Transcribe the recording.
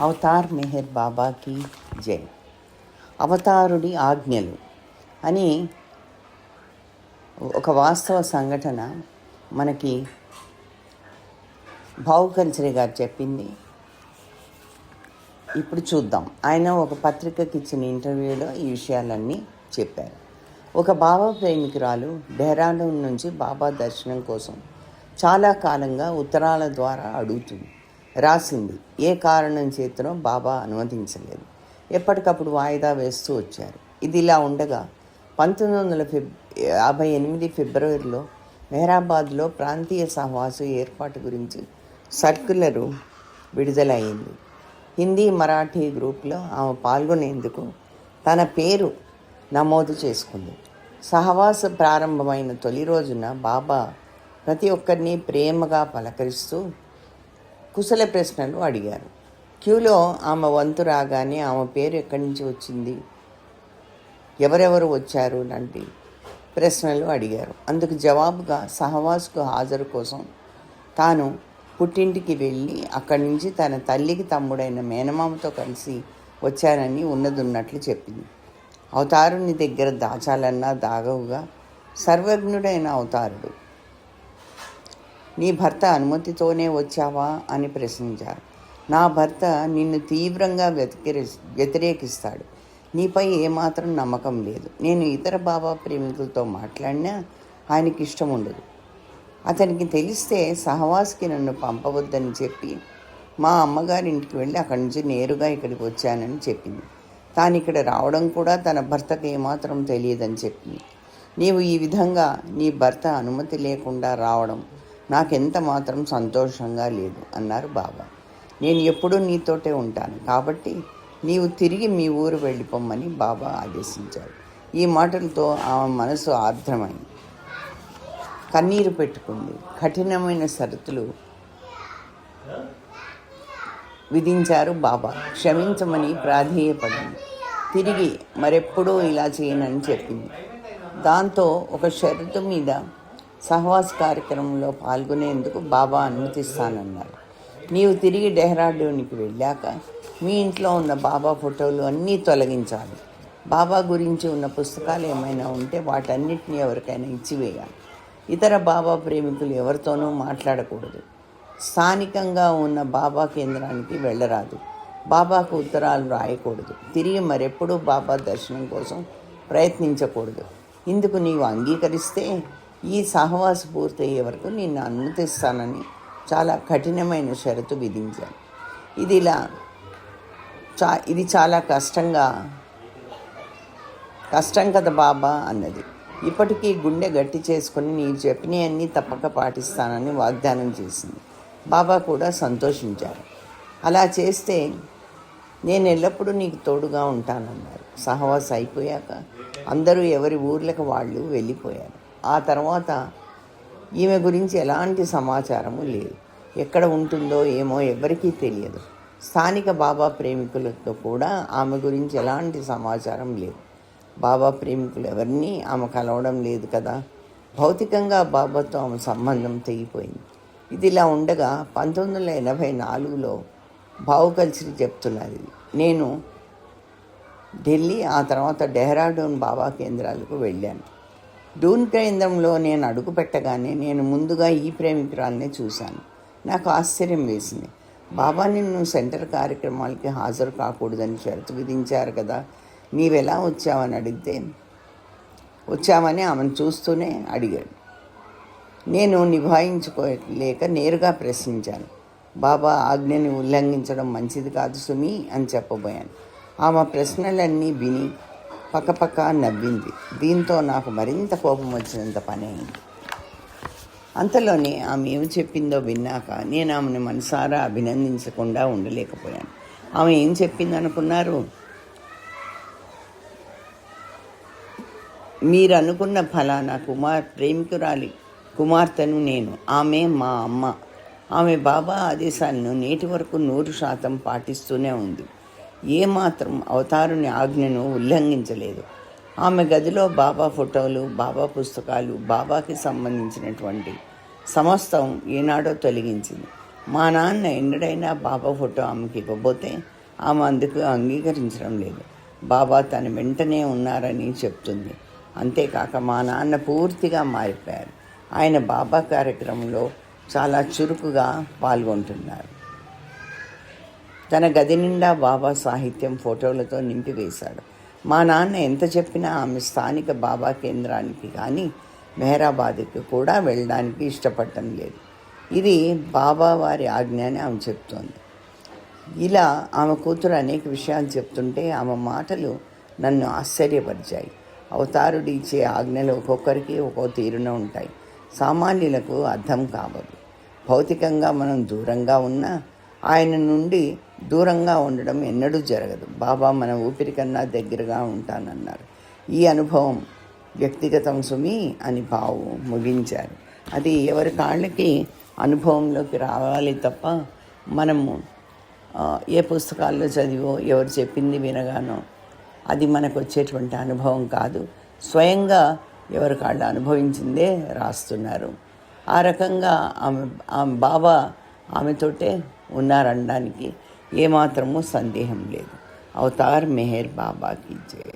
Avatar Meher బాబాకి జై. అవతారుడి ఆజ్ఞలు అని ఒక వాస్తవ సంఘటన మనకి భావుకల్చరి గారు చెప్పింది. ఇప్పుడు చూద్దాం. ఆయన ఒక పత్రికకి ఇచ్చిన ఇంటర్వ్యూలో ఈ విషయాలన్నీ చెప్పారు. ఒక బాబా ప్రేమికురాలు డెహ్రాడూన్ నుంచి బాబా దర్శనం కోసం చాలా కాలంగా ఉత్తరాల ద్వారా రాసింది. ఏ కారణం చేతనో బాబా అనుమతించలేదు. ఎప్పటికప్పుడు వాయిదా వేస్తూ వచ్చారు. ఇది ఇలా ఉండగా 1958 ఫిబ్రవరిలో మెహరాబాద్లో ప్రాంతీయ సహవాసు ఏర్పాటు గురించి సర్క్యులరు విడుదలయ్యింది. హిందీ, మరాఠీ గ్రూప్లో ఆమె పాల్గొనేందుకు తన పేరు నమోదు చేసుకుంది. సహవాస ప్రారంభమైన తొలి రోజున బాబా ప్రతి ఒక్కరిని ప్రేమగా పలకరిస్తూ కుశల ప్రశ్నలు అడిగారు. క్యూలో ఆమె వంతు రాగానే ఆమె పేరు ఎక్కడి నుంచి వచ్చింది, ఎవరెవరు వచ్చారు లాంటి ప్రశ్నలు అడిగారు. అందుకు జవాబుగా సహవాసుకు హాజరు కోసం తాను పుట్టింటికి వెళ్ళి అక్కడి నుంచి తన తల్లికి తమ్ముడైన మేనమామతో కలిసి వచ్చానని ఉన్నదున్నట్లు చెప్పింది. అవతారుని దగ్గర దాచాలన్నా దాగవుగా సర్వజ్ఞుడైన అవతారుడు, నీ భర్త అనుమతితోనే వచ్చావా అని ప్రశ్నించారు. నా భర్త నిన్ను తీవ్రంగా వ్యతిరేకిస్తాడు. నీపై ఏమాత్రం నమ్మకం లేదు. నేను ఇతర బాబా ప్రేమికులతో మాట్లాడినా ఆయనకి ఇష్టం ఉండదు. అతనికి తెలిస్తే సహవాస్కి నన్ను పంపవద్దని చెప్పి మా అమ్మగారింటికి వెళ్ళి అక్కడి నుంచి నేరుగా ఇక్కడికి వచ్చానని చెప్పింది. తాను ఇక్కడ రావడం కూడా తన భర్తకు ఏమాత్రం తెలియదని చెప్పింది. నీవు ఈ విధంగా నీ భర్త అనుమతి లేకుండా రావడం నాకెంత మాత్రం సంతోషంగా లేదు అన్నారు బాబా. నేను ఎప్పుడూ నీతోటే ఉంటాను, కాబట్టి నీవు తిరిగి మీ ఊరు వెళ్ళిపోమ్మని బాబా ఆదేశించారు. ఈ మాటలతో ఆమె మనసు ఆర్ద్రమైంది, కన్నీరు పెట్టుకుంది. కఠినమైన షరతులు విధించారు బాబా. క్షమించమని ప్రాధేయపడింది. తిరిగి మరెప్పుడూ ఇలా చేయనని చెప్పింది. దాంతో ఒక షరతు మీద సహవాస కార్యక్రమంలో పాల్గొనేందుకు బాబా అనుమతిస్తానన్నారు. నీవు తిరిగి డెహ్రాడూన్కి వెళ్ళాక మీ ఇంట్లో ఉన్న బాబా ఫోటోలు అన్నీ తొలగించాలి. బాబా గురించి ఉన్న పుస్తకాలు ఏమైనా ఉంటే వాటన్నిటిని ఎవరికైనా ఇచ్చివేయాలి. ఇతర బాబా ప్రేమికులు ఎవరితోనూ మాట్లాడకూడదు. స్థానికంగా ఉన్న బాబా కేంద్రానికి వెళ్ళరాదు. బాబాకు ఉత్తరాలు రాయకూడదు. తిరిగి మరెప్పుడూ బాబా దర్శనం కోసం ప్రయత్నించకూడదు. ఇందుకు నీవు అంగీకరిస్తే ఈ సహవాస పూర్తయ్యే వరకు నిన్ను అనుమతిస్తానని చాలా కఠినమైన షరతు విధించాను. ఇది చాలా కష్టం కదా బాబా అన్నది. ఇప్పటికీ గుండె గట్టి చేసుకుని నీవు చెప్పినవన్నీ తప్పక పాటిస్తానని వాగ్దానం చేసింది. బాబా కూడా సంతోషించారు. అలా చేస్తే నేను ఎల్లప్పుడూ నీకు తోడుగా ఉంటానన్నారు. సహవాస అయిపోయాక అందరూ ఎవరి ఊర్లకు వాళ్ళు వెళ్ళిపోయారు. ఆ తర్వాత ఈమె గురించి ఎలాంటి సమాచారము లేదు. ఎక్కడ ఉంటుందో ఏమో ఎవరికీ తెలియదు. స్థానిక బాబా ప్రేమికులతో కూడా ఆమె గురించి ఎలాంటి సమాచారం లేదు. బాబా ప్రేమికులు ఎవరినీ ఆమె కలవడం లేదు కదా. భౌతికంగా బాబాతో ఆమె సంబంధం తెగిపోయింది. ఇది ఇలా ఉండగా 1984లో భావుకల్చరి చెప్తున్నది. నేను ఢిల్లీ, ఆ తర్వాత డెహ్రాడూన్ బాబా కేంద్రాలకు వెళ్ళాను. డూన్ కేంద్రంలో నేను అడుగు పెట్టగానే నేను ముందుగా ఈ ప్రేమికురాలనే చూశాను. నాకు ఆశ్చర్యం వేసింది. బాబా నిన్ను సెంటర్ కార్యక్రమాలకి హాజరు కాకూడదని షరతు విధించారు కదా, నీవెలా వచ్చావని అడిగితే వచ్చామని ఆమెను చూస్తూనే అడిగాడు. నేను నిభాయించుకోలేక నేరుగా ప్రశ్నించాను. బాబా ఆజ్ఞని ఉల్లంఘించడం మంచిది కాదు సుమి అని చెప్పబోయాను. ఆమె ప్రశ్నలన్నీ విని పక్కపక్క నవ్వింది. దీంతో నాకు మరింత కోపం వచ్చినంత పని అయింది. అంతలోనే ఆమె ఏమి చెప్పిందో విన్నాక నేను ఆమెను మనసారా అభినందించకుండా ఉండలేకపోయాను. ఆమె ఏం చెప్పింది అనుకున్నారు? మీరు అనుకున్న ఫలానా ప్రేమికురాలి కుమార్తెను నేను. ఆమె మా అమ్మ. ఆమె బాబా ఆదేశాలను నేటి వరకు 100% పాటిస్తూనే ఉంది. ఏమాత్రం అవతారుని ఆజ్ఞను ఉల్లంఘించలేదు. ఆమె గదిలో బాబా ఫోటోలు, బాబా పుస్తకాలు, బాబాకి సంబంధించినటువంటి సమస్తం ఏనాడో తొలగించింది. మా నాన్న ఎన్నడైనా బాబా ఫోటో ఆమెకి ఇవ్వబోతే ఆమె అందుకు అంగీకరించడం లేదు. బాబా తన వెంటనే ఉన్నారని చెప్తుంది. అంతేకాక మా నాన్న పూర్తిగా మారిపోయారు. ఆయన బాబా కార్యక్రమంలో చాలా చురుకుగా పాల్గొంటున్నారు. తన గది నిండా బాబా సాహిత్యం ఫోటోలతో నింపివేశాడు. మా నాన్న ఎంత చెప్పినా ఆమె స్థానిక బాబా కేంద్రానికి కానీ మెహరాబాద్కి కూడా వెళ్ళడానికి ఇష్టపడటం లేదు. ఇది బాబా వారి ఆజ్ఞ అని ఆమె చెప్తోంది. ఇలా ఆమె కూతురు అనేక విషయాలు చెప్తుంటే ఆమె మాటలు నన్ను ఆశ్చర్యపరిచాయి. అవతారుడు ఇచ్చే ఆజ్ఞలు ఒక్కొక్కరికి ఒక్కో తీరున ఉంటాయి. సామాన్యులకు అర్థం కావదు. భౌతికంగా మనం దూరంగా ఉన్నా ఆయన నుండి దూరంగా ఉండడం ఎన్నడూ జరగదు. బాబా మన ఊపిరి కన్నా దగ్గరగా ఉంటానన్నారు. ఈ అనుభవం వ్యక్తిగతం సుమి అని బావు ముగించారు. అది ఎవరి కాళ్ళకి అనుభవంలోకి రావాలి తప్ప మనము ఏ పుస్తకాల్లో చదివో ఎవరు చెప్పింది వినగానో అది మనకు వచ్చేటువంటి అనుభవం కాదు. స్వయంగా ఎవరి కాళ్ళు అనుభవించిందే రాస్తున్నారు. ఆ రకంగా ఆమె బాబా ఆమెతోటే ఉన్నారనడానికి ఏమాత్రమూ సందేహం లేదు. అవతార్ మెహర్ బాబాకి జై.